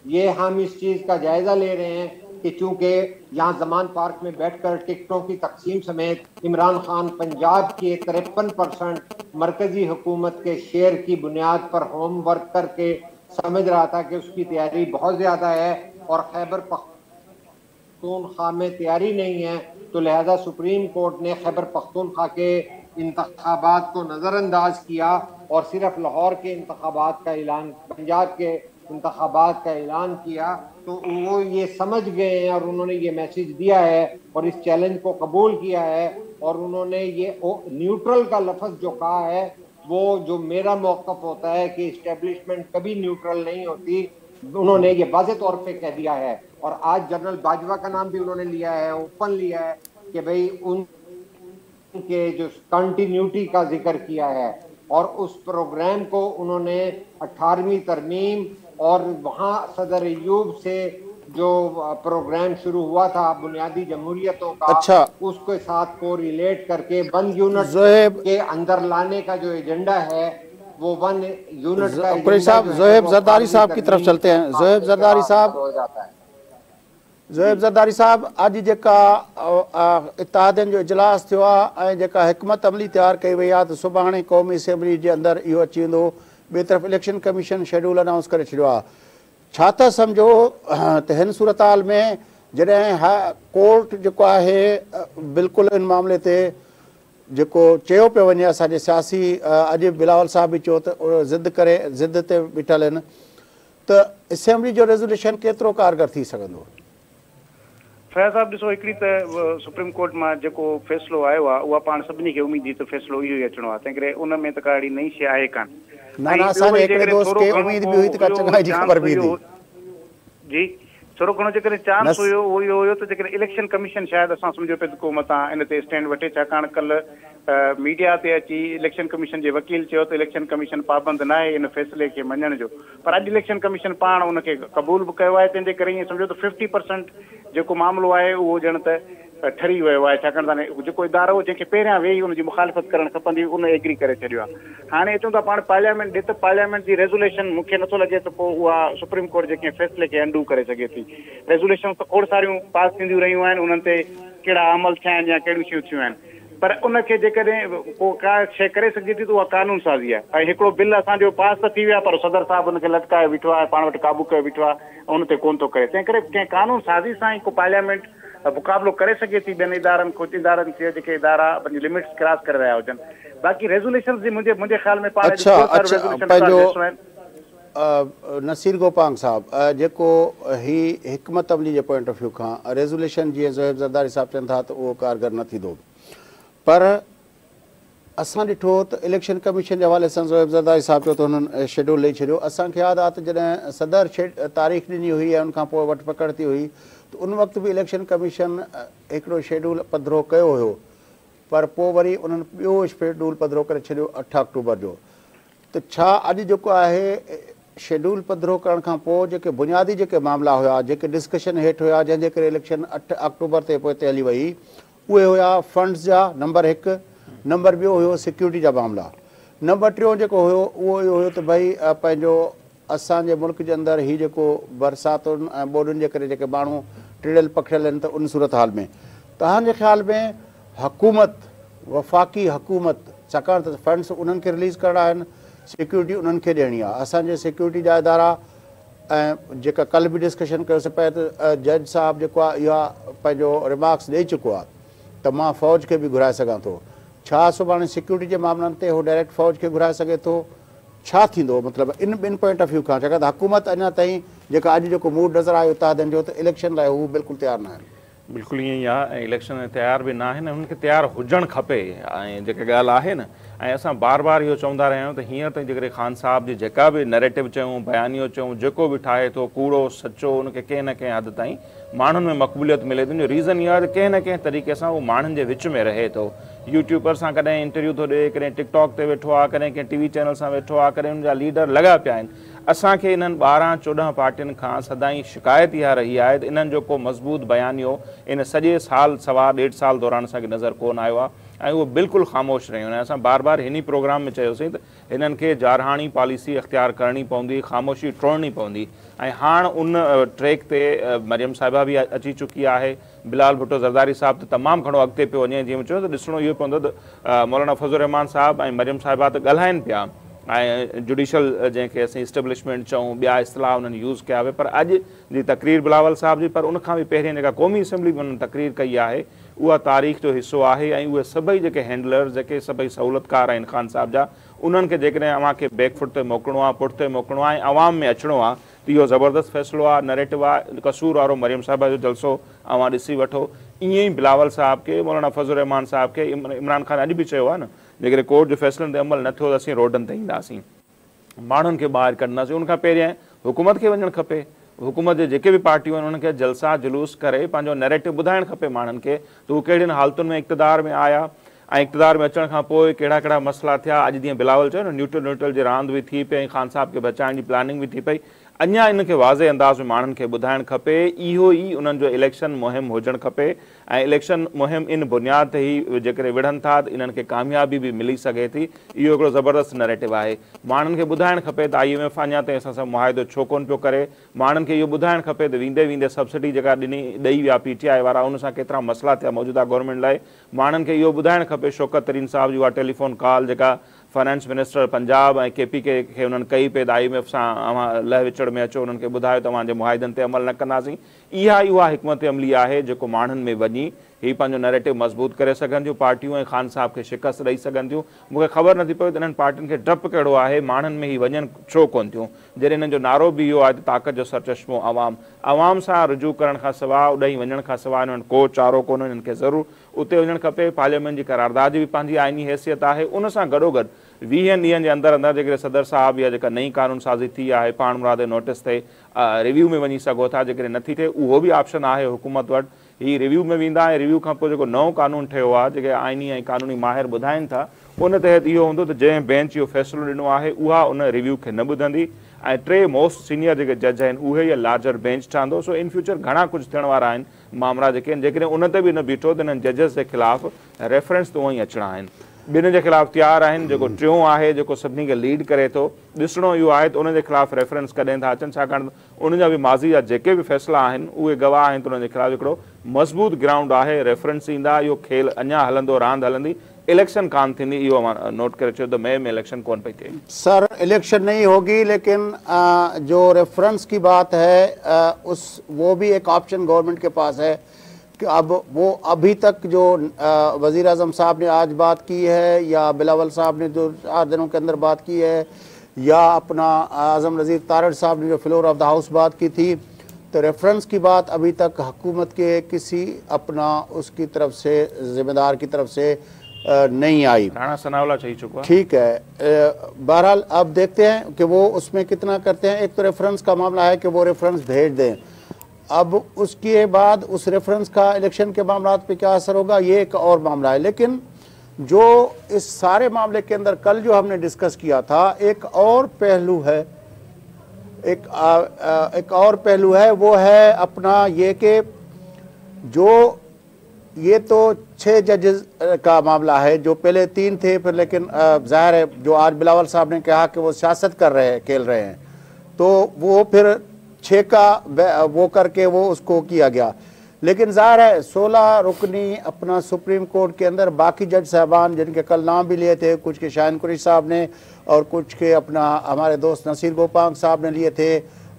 ये हम इस चीज़ का जायज़ा ले रहे हैं कि चूँकि यहाँ जमान पार्क में बैठकर टिकटों की तकसीम समेत इमरान खान पंजाब के 53% मरकजी हुकूमत के शेयर की बुनियाद पर होमवर्क करके समझ रहा था कि उसकी तैयारी बहुत ज़्यादा है और खैबर पख्तूनख्वा में तैयारी नहीं है, तो लिहाजा सुप्रीम कोर्ट ने खैबर पख्तूनख्वा के इंतखाबात को नज़रअंदाज किया और सिर्फ लाहौर के इंतखाबात का ऐलान, पंजाब के इंतखाबात का ऐलान किया। तो वो ये समझ गए हैं और उन्होंने ये मैसेज दिया है और इस चैलेंज को कबूल किया है। और उन्होंने ये न्यूट्रल का लफ्ज़ जो कहा है, वो जो मेरा मौक़िफ़ होता है कि इस्टेब्लिशमेंट कभी न्यूट्रल नहीं होती, उन्होंने ये वाज़ेह तौर पे कह दिया है। और आज जनरल बाजवा का नाम भी उन्होंने लिया है, ओपन लिया है कि भाई उनके जो कंटिन्यूटी का जिक्र किया है। और उस प्रोग्राम को उन्होंने 18वीं तरमीम और वहाँ सदर अय्यूब से जो प्रोग्राम शुरू हुआ था बुनियादी जमहूरियतों का, अच्छा, उसके साथ को रिलेट करके 1 यूनिट के अंदर लाने का जो एजेंडा है वो 1 यूनिट का साहब ज़ोहेब ज़रदारी साहब की तरफ चलते हैं। ज़ोहेब ज़रदारी साहब, ज़ोहेब ज़रदारी साहब, अॼु जेका इत्तेहादनि जो इजलास थियो आहे ऐं जेका हिकमत अमली तयारु कई वई आहे त सुभाणे क़ौमी असेंबली जे अंदरि इहो अची वेंदो। ॿिए तरफ़ इलेक्शन कमीशन शेड्यूल अनाउंस करे छॾियो आहे। छा था सम्झो त हिन सूरत हाल में जॾहिं कोर्ट जेको आहे बिल्कुलु इन मामले ते जेको चयो पियो वञे, असांजे सियासी अॼु बिलावल साहब बि चयो त ज़िद ते बीठल आहिनि, त असेंबली जो रेज़ोल्यूशन केतिरो कारगर थी सघंदो? फैज़ साहब ॾिसो, हिकिड़ी त सुप्रीम कोर्ट मां जेको फ़ैसिलो आयो आहे उहा पाण सभिनी खे उमेद हुई त फ़ैसिलो इहो ई अचिणो आहे, तंहिं करे उन में त का अहिड़ी नई शइ आहे कान। जी थोरो घणो जेकॾहिं चांस हुयो उहो इहो हुयो त जेकॾहिं इलेक्शन कमीशन शायदि असां सम्झो पिया को मतां इन ते स्टैंड वठे, छाकाणि कल्ह मीडिया ते अची इलेक्शन कमीशन जे वकील चयो त इलेक्शन कमीशन पाबंद न आहे इन फ़ैसिले खे मञण जो, पर अॼु इलेक्शन कमीशन पाण उनखे क़बूल बि कयो आहे। तंहिंजे करे ईअं सम्झो त 50% जेको मामिलो आहे उहो ॼण त ठरी वियो आहे, छाकाणि त जेको इदारो जंहिंखे पहिरियां वेही हुनजी मुखालिफ़त करणु खपंदी उन एग्री करे छॾियो आहे। हाणे अचूं था पाण पार्लियामेंट ॾे त पार्लियामेंट जी रेज़ोल्यूशन मूंखे नथो लॻे त पोइ उहा सुप्रीम कोर्ट जेके फ़ैसिले खे अंडू करे सघे थी। रेज़ोल्यूशन त खोड़ सारियूं पास थींदियूं रहियूं आहिनि, उन्हनि ते कहिड़ा अमल थिया आहिनि या कहिड़ियूं शयूं थियूं आहिनि, पर उनखे जेकॾहिं को का शइ करे सघे थी त उहा कानून साज़ी आहे। ऐं हिकिड़ो बिल असांजो पास त थी वियो आहे, पर सदर साहिबु हुनखे लटकाए बीठो आहे, पाण वटि क़ाबू कयो बीठो आहे, उन ते कोन थो करे। तंहिं करे कंहिं कानून साज़ी सां ई को पार्लियामेंट मुक़ाबिलो करे सघे थी ॿियनि इदारनि कुझु इदारनि खे जेके इदारा पंहिंजी लिमिट्स क्रॉस करे रहिया हुजनि। बाक़ी रेज़ोल्यूशन जी मुंहिंजे ख़्याल में पाण नसीर गोपांग साहब जेको ही हिकमत अमली जे पॉइंट ऑफ व्यू खां रेज़ोल्यूशन जीअं ज़ोएब ज़रदारी साहब चवनि था त उहो कारगर न थींदो, पर असां ॾिठो त इलेक्शन कमीशन जे हवाले सां ज़ोएब ज़रदारी साहब चयो त हुननि शेड्यूल ॾेई छॾियो। असांखे यादि आहे त जॾहिं सदर तारीख़ ॾिनी हुई ऐं उनखां पोइ वठ पकड़ थी हुई त उन वक़्तु बि इलेक्शन कमीशन हिकिड़ो शेड्यूल पधिरो कयो हुयो, पर पोइ वरी उन्हनि ॿियो शेड्यूल पधिरो करे छॾियो 8 अक्टूबर जो। त छा अॼु जेको आहे शेड्यूल पधिरो करण खां पोइ जेके बुनियादी जेके मामला हुआ, जेके डिस्कशन हेठि हुया, जंहिंजे करे इलेक्शन 8 अक्टूबर ते पोइ हली वई, उहे हुया फंड्स जा नंबर 1, नंबर ॿियो हुयो सिक्योरिटी जा मामला, नंबर 3 जेको हुयो उहो इहो हुयो त भई पंहिंजो असांजे मुल्क जे अंदरि हीउ जेको बरसातुनि ऐं ॿोॾियुनि जे करे जेके माण्हू टिड़ियल पखिड़ियल आहिनि त उन सूरत हाल में तव्हांजे ख़्याल में हुकूमत वफ़ाक़ी हुकूमत, छाकाणि त फंड्स उन्हनि खे रिलीज़ करणा आहिनि, सिक्योरिटी उन्हनि खे ॾियणी आहे। असांजे सिक्योरिटी जा इदारा ऐं जेका कल्ह बि डिस्कशन कयोसीं पिया त जज साहिबु जेको आहे इहा पंहिंजो रिमार्क्स ॾेई चुको आहे त मां फ़ौज खे बि घुराए सघां थो। छा सुभाणे सिक्योरिटी जे मामलनि ते उहो डायरेक्ट फ़ौज खे घुराए सघे थो? छा थींदो मतिलबु इन ॿिनि पॉइंट ऑफ व्यू खां, छाकाणि त हुकूमत अञा ताईं जेका अॼु जेको मूड नज़र आयो उतादनि जो त इलेक्शन लाइ हू बिल्कुलु तयारु न आहिनि। बिल्कुलु ईअं ई आहे, ऐं इलेक्शन तयारु बि न आहिनि, हुननि खे तयारु हुजणु खपे। ऐं जेका ॻाल्हि आहे न, ऐं असां बार बार इहो चवंदा रहिया आहियूं त हींअर ताईं जेकॾहिं ख़ान साहब जी जेका बि नैरेटिव चयूं, बयानियो चयूं, जेको बि ठाहे थो कूड़ो सचो, उनखे कंहिं न कंहिं हद ताईं माण्हुनि में मक़बूलियत मिले थी। रीज़न इहो आहे त कंहिं न कंहिं तरीक़े सां उहो माण्हुनि जे विच में रहे थो। यूट्यूबर सां कॾहिं इंटरव्यू थो ॾिए, कॾहिं टिकटॉक ते वेठो आहे, कॾहिं कंहिं टीवी चैनल सां वेठो आहे, कॾहिं हुनजा लीडर लॻा पिया आहिनि। असांखे इन्हनि 12-14 पार्टियुनि खां सदाईं शिकायत इहा रही आहे त इन्हनि जो को मज़बूत बयानियो इन सॼे साल सवा ॾेढ साल दौरान असांखे नज़र कोन आयो आहे, ऐं उहो बिल्कुलु ख़ामोश रहियूं आहिनि। असां बार बार हिन प्रोग्राम में चयोसीं त हिननि खे जारहाणी पॉलिसी अख़्तियार करणी पवंदी, ख़ामोशी टोड़नी पवंदी। ऐं हाणे उन ट्रैक ते मरियम साहिबा बि अची चुकी आहे, बिलाल भुट्टो ज़रदारी साहिबु त तमामु घणो अॻिते पियो वञे। जीअं चयो त ॾिसणो इहो पवंदो त मौलाना फज़लुर रहमान साहिबु ऐं मरियम साहिबा त ॻाल्हाइनि पिया, ऐं जुडिशल जंहिंखे असीं इस्टेब्लिशमेंट चऊं, ॿिया इस्तिलाह उन्हनि यूज़ कया हुए, पर अॼु जी तक़रीर बिलावल साहिब जी, पर उनखां बि पहिरियों जेका क़ौमी असेंबली में उन्हनि तक़रीर कई आहे उहा तारीख़ जो हिसो आहे। ऐं उहे सभई जेके हैंडलर्स, जेके सभई सहूलियतकार आहिनि ख़ान साहिब जा, उन्हनि खे जेकॾहिं अव्हांखे बैकफुट ते मोकिलिणो आहे, पुठिते मोकिलिणो आहे ऐं आवाम में अचिणो आहे, त इहो ज़बरदस्त फ़ैसिलो आहे, नैरेटिव आहे। कसूर वारो मरियम साहिबा जो जलसो अव्हां ॾिसी वठो। ईअं ई बिलावल साहिब खे, मौलाना फज़लुर रहमान साहिब खे इमरान ख़ान अॼु बि चयो आहे न, जेकॾहिं कोर्ट जे फ़ैसिलनि ते अमल न थियो त असीं रोडनि ते ईंदासीं, माण्हुनि खे ॿाहिरि कढंदासीं। उनखां पहिरियां हुकूमत खे वञणु खपे, हुकूमत जे जेके बि पार्टियूं आहिनि उन्हनि खे जलसा जुलूस करे पंहिंजो नैरेटिव ॿुधाइणु खपे माण्हुनि खे त हू कहिड़ियुनि हालतुनि में इक़्तिदार में आया, ऐं इक़्तिदार में अचण खां पोइ कहिड़ा कहिड़ा मसइला थिया। अॼु जीअं बिलावल चयो न, न्यूट्रल जी रांदि बि थी पई, ख़ान साहिब खे बचाइण जी प्लानिंग बि थी पई। अञा इनखे वाज़े अंदाज़ में माण्हुनि खे ॿुधाइणु खपे। इहो ई उन्हनि जो इलेक्शन मुहिम हुजणु खपे, ऐं इलेक्शन मुहिम इन बुनियाद ते ई जेकॾहिं विढ़नि था त इन्हनि खे कामयाबी बि मिली सघे थी। इहो हिकिड़ो ज़बरदस्त नैरेटिव आहे। माण्हुनि खे ॿुधाइणु खपे त IMF अञा ताईं असां सां मुआहिदो छो कोन पियो करे। माण्हुनि खे इहो ॿुधाइणु खपे त वेंदे वेंदे सब्सिडी जेका ॾेई विया PTI वारा, उन सां केतिरा मसइला थिया मौजूदा गवर्नमेंट लाइ। माण्हुनि खे इहो ॿुधाइणु खपे शौकत तरीन साहिब जी उहा टेलीफोन कॉल जेका फाइनेंस मिनिस्टर पंजाब ऐं KPK खे उन्हनि कई पे त IMF सां अव्हां लह विचड़ में अचो, उन्हनि खे ॿुधायो तव्हांजे मुआहिदनि ते अमल न कंदासीं। उहा हिकमत अमली आहे जेको माण्हुनि में वञी हीउ पंहिंजो नैरेटिव मज़बूत करे सघनि थियूं पार्टियूं, ऐं ख़ान साहिब खे शिकस्त ॾेई सघनि थियूं। मूंखे ख़बर नथी पए त इन्हनि पार्टियुनि खे डपु कहिड़ो आहे, माण्हुनि में हीउ वञनि छो कोन थियूं, जॾहिं हिननि जो नारो बि इहो आहे त ताक़त जो सरचश्मो आवाम सां रुजू करण खां सवाइ, उॾाई वञण खां सवाइ इन्हनि को चारो कोन्हे। हिननि खे ज़रूरु उते वञणु खपे। पार्लियामेंट जी करारदाद जी बि पंहिंजी आइनी हैसियत आहे। उन सां गॾोगॾु 20 ॾींहंनि जे अंदरि अंदरि जेकॾहिं सदर साहिब या जेका नई कानून साज़ी थी आहे पाण मुरादे नोटिस ते रिव्यू में वञी सघो था। जेकॾहिं नथी थिए उहो बि ऑप्शन आहे हुकूमत वटि। हीअ रिव्यू में वेंदा ऐं रिव्यू खां पोइ जेको नओं कानून ठहियो आहे जेके आइनी ऐं कानूनी माहिर ॿुधाइनि था उन तहत इहो हूंदो त जंहिं बेंच इहो फ़ैसिलो ॾिनो आहे उहा उन रिव्यू खे न ॿुधंदी ऐं 3 मोस्ट सीनियर जेके जज आहिनि उहे या लार्जर बेंच ठहंदो। सो इन फ्यूचर घणा कुझु थियण वारा आहिनि मामला जेके आहिनि। जेकॾहिं उन ते बि न बीठो त इन्हनि जजिस जे ख़िलाफ़ रेफरेंस त उअं ई अचणा आहिनि। ॿिनि जे ख़िलाफ़ तयारु आहिनि। जेको टियों आहे जेको सभिनी खे लीड करे थो ॾिसणो इहो आहे त उन जे ख़िलाफ़ रेफरेंस कॾहिं था अचनि छाकाणि उनजा बि माज़ी जा जेके बि फ़ैसिला आहिनि उहे गवाह आहिनि त उन जे ख़िलाफ़ हिकिड़ो मज़बूत ग्राउंड आहे। रेफरेंस ईंदा इहो खेल अञा हलंदो रांदि हलंदी इलेक्शन कान थींदी इहो मां नोट करे चयो त मई में इलेक्शन कोन पई थिए। सर इलेक्शन नहीं होगी लेकिन जो रेफरेंस की बात है वो भी एक ऑप्शन गवर्नमेंट के पास है कि अब वो अभी तक जो वज़ीर आज़म साहब ने आज बात की है या बिलावल साहब ने जो 4 दिनों के अंदर बात की है या अपना आज़म नज़ीर तारड़ साहब ने जो फ्लोर ऑफ द हाउस बात की थी तो रेफरेंस की बात अभी तक हुकूमत के किसी अपना उसकी तरफ से ज़िम्मेदार की तरफ से नहीं आई। राणा सनावला चाहिए चुका। ठीक है, बहरहाल अब देखते हैं कि वो उसमें कितना करते हैं। एक तो रेफरेंस का मामला है कि वो रेफरेंस भेज दें, अब उसके बाद उस रेफरेंस का इलेक्शन के मामला पे क्या असर होगा ये एक और मामला है। लेकिन जो इस सारे मामले के अंदर कल जो हमने डिस्कस किया था एक और पहलू है, एक और पहलू है वो है अपना ये कि जो ये तो 6 जजेस का मामला है जो पहले 3 थे फिर लेकिन जाहिर है जो आज बिलावल साहब ने कहा कि वो सियासत कर रहे हैं खेल रहे हैं तो वो फिर 6 का वो करके वो उसको किया गया। लेकिन जाहिर है 16 रुकनी अपना सुप्रीम कोर्ट के अंदर बाकी जज साहबान जिनके कल नाम भी लिए थे, कुछ के शाहीन कुरैशी साहब ने और कुछ के अपना हमारे दोस्त नसीर गोपांग साहब ने लिए थे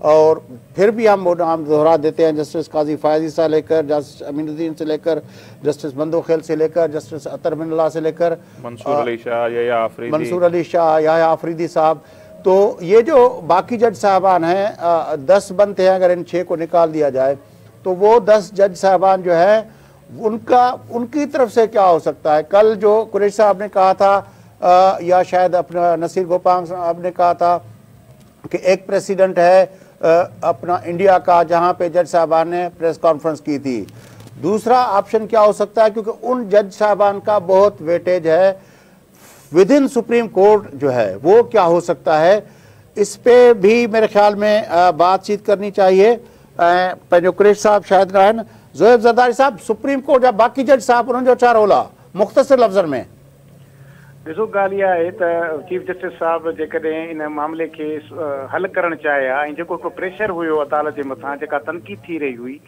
और फिर भी हम वो नाम दोहरा देते हैं जस्टिस काजी फायजी से लेकर जस्टिस अमीनुद्दीन से लेकर जस्टिस मंदोखेल से लेकर जस्टिस अतर मिनल्ला से लेकर मंसूर अली शाह या आफरीदी साहब। तो ये जो बाकी जज साहबान हैं 10 बनते हैं, अगर इन 6 को निकाल दिया जाए तो वो 10 जज साहबान जो है उनकी तरफ से क्या हो सकता है। कल जो कुरैशी साहब ने कहा था या शायद अपना नसीर गोपांग साहब ने कहा था कि एक प्रेसिडेंट है अपना इंडिया का जहां पे जज साहबान ने प्रेस कॉन्फ्रेंस की थी। दूसरा ऑप्शन क्या हो सकता है क्योंकि उन जज साहबान का बहुत वेटेज है विद इन सुप्रीम कोर्ट जो है वो क्या हो सकता है, इस पे भी मेरे ख्याल में बातचीत करनी चाहिए। पंहिंजो कुरैशी साहब शायद आहिनि ज़ोएब ज़रदारी साहब सुप्रीम कोर्ट या बाकी जज साहब उन्हनि जो छा रोल आहे मुख़्तसिर लफ़्ज़नि में। ॾिसो ॻाल्हि इहा आहे त चीफ जस्टिस साहब जेकॾहिं इन मामले खे हल करणु चाहे हा ऐं जेको हिकिड़ो प्रेशर हुयो अदालत जे मथां जेका तनक़ीद थी रही हुई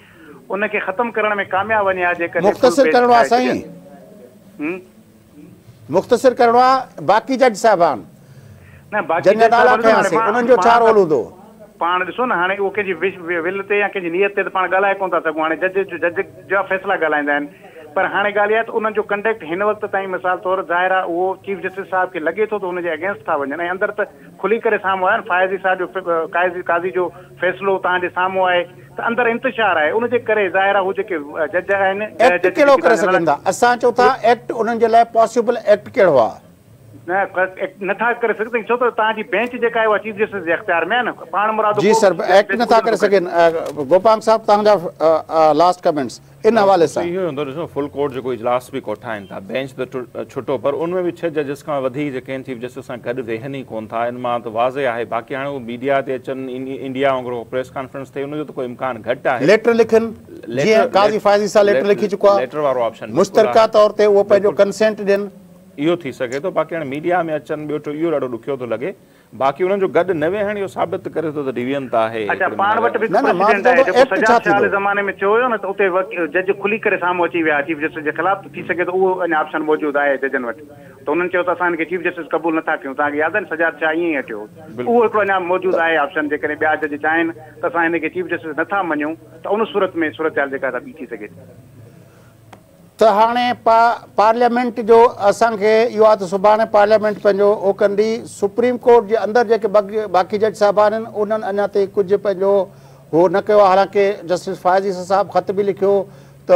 उनखे ख़तमु करण में कामयाबु वञे हा। जेकॾहिं मुख़्तसिर करणो आहे साईं, मुख़्तसिर करणो आहे बाक़ी जज साहिबान न बाक़ी उन्हनि जो छा रोल हूंदो। पाण ॾिसो न हाणे उहो कंहिंजी विल ते या कंहिंजी नियत ते त पाण ॻाल्हाए कोन था सघूं। हाणे जज जा फ़ैसिला ॻाल्हाईंदा आहिनि पर हाणे ॻाल्हि इहा त उन्हनि जो कंडक्ट हिन वक़्त ताईं मिसाल तौरु ज़ाहिर आहे उहो चीफ जस्टिस साहब खे लॻे थो त हुनजे अगेंस्ट था वञनि ऐं अंदरि त खुली करे साम्हूं आया आहिनि। फायज़ी साहब जो काज़ी जो फ़ैसिलो तव्हांजे साम्हूं आहे त अंदरि इंतिशार आहे उनजे करे ज़ाहिर आहे हू जेके जज आहिनि एक्ट कहिड़ो करे सघंदा। असां चऊं था एक्ट उन्हनि जे लाइ पॉसिबल एक्ट कहिड़ो आहे नथा करे सघंदा छो त तव्हांजी बेंच जेका आहे उहा चीफ जस्टिस जे इख़्तियार में आहे न। पाण मुराद जी सर एक्ट नथा करे सघनि। गोपांग साहब तव्हांजा लास्ट कमेंट्स इन हवाले सां। इहो हूंदो ॾिसो फुल कोर्ट जेको इजलास बि कोठाइनि था बेंच त छुटो पर उनमें बि 6 जजिस खां वधीक जेके आहिनि चीफ जस्टिस सां गॾु वेहनि ई कोन था। इन मां त वाज़े आहे बाक़ी हाणे उहो मीडिया ते अचनि इंडिया वांगुरु प्रेस कॉन्फ्रेंस थिए उनजो त कोई इम्कान घटि आहे। लेटर लिखनि जीअं काज़ी फायज़ी सां लेटर लिखी चुको आहे लेटर वारो ऑप्शन मुश्तरका तौर ते उहो पंहिंजो कंसेंट ॾियनि इहो थी सघे थो। बाक़ी हाणे मीडिया में अचनि ॿियो इहो ॾाढो ॾुखियो थो लॻे। बाक़ी उन्हनि जो गॾु न वेहण इहो साबित करे थो त डिवीजन त आहे। अच्छा पाण वटि बि प्रेसिडेंट आहे जेको सजा साल ज़माने में थियो हुयो न त उते जज खुली करे साम्हूं अची विया चीफ जस्टिस जे ख़िलाफ़ थी सघे त उहो अञा ऑप्शन मौजूदु आहे जजनि वटि त उन्हनि चयो त असां हिनखे चीफ जस्टिस क़बूल नथा कयूं। तव्हांखे यादि आहे सजा छा ईअं ई हटियो उहो हिकिड़ो अञा मौजूदु आहे ऑप्शन जेकॾहिं ॿिया जज चाहिनि त असां हिनखे चीफ जस्टिस नथा मञूं त उन सूरत में सूरत हाल जेका ॿी थी सघे त हाणे पार्लियामेंट जो असांखे इहो आहे त सुभाणे पार्लियामेंट पंहिंजो उहो कंदी। सुप्रीम कोर्ट जे अंदरि जेके बाक़ी जज साहिबान आहिनि उन्हनि अञा ताईं कुझु पंहिंजो उहो न कयो। हालांकि जस्टिस फायज़ी साहब ख़त बि लिखियो त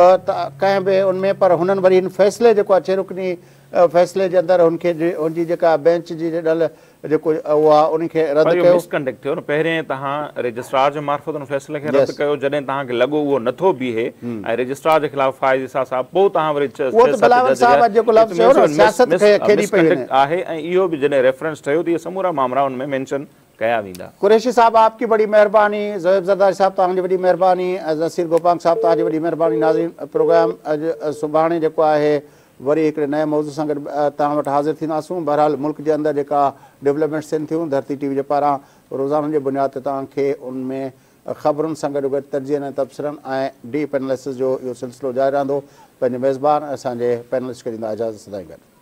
कंहिं बि उनमें पर हुननि वरी हिन फ़ैसिले जेको आहे 6 रुकनी फ़ैसिले जे अंदरि हुनखे हुनजी जेका बेंच जी ॾल जेको उहा उनखे रद्द कयो। मिसकंडक्ट थियो न, पहिरें तव्हां रजिस्ट्रार जे मार्फत उन फ़ैसिले खे रद्द कयो, जॾहिं तव्हांखे लॻो उहो नथो बीहे ऐं रजिस्ट्रार जे ख़िलाफ़ फ़ाइज़ ईसा साहब, पोइ तव्हां वरी आहे ऐं इहो बि जॾहिं रेफरेंस ठहियो त इहे समूरा मामला उन में मेंशन कया वेंदा। कुरैशी साहब आपकी बड़ी मेहरबानी, ज़ोएब ज़रदारी साहब तव्हांजी वॾी मेहरबानी, नसीर गोपांग साहब तव्हांजी वॾी मेहरबानी। नाज़रीन, प्रोग्राम अॼु सुभाणे जेको आहे वरी हिकिड़े नए मौज़ूअ सां गॾु तव्हां वटि हाज़िर थींदासूं। बहरहाल मुल्क जे अंदरि जेका डेवलपमेंट्स थियनि थियूं धरती टीवी जे पारां रोज़ाना जे बुनियाद ते तव्हांखे उनमें ख़बरुनि सां गॾु गॾु तर्जीहनि ऐं तबसरनि ऐं डी पैनलिस्ट जो इहो सिलसिलो जारी रहंदो। पंहिंजे मेज़बान असांजे पैनलिस्ट खे ॾींदा इजाज़त सदाईं गॾु।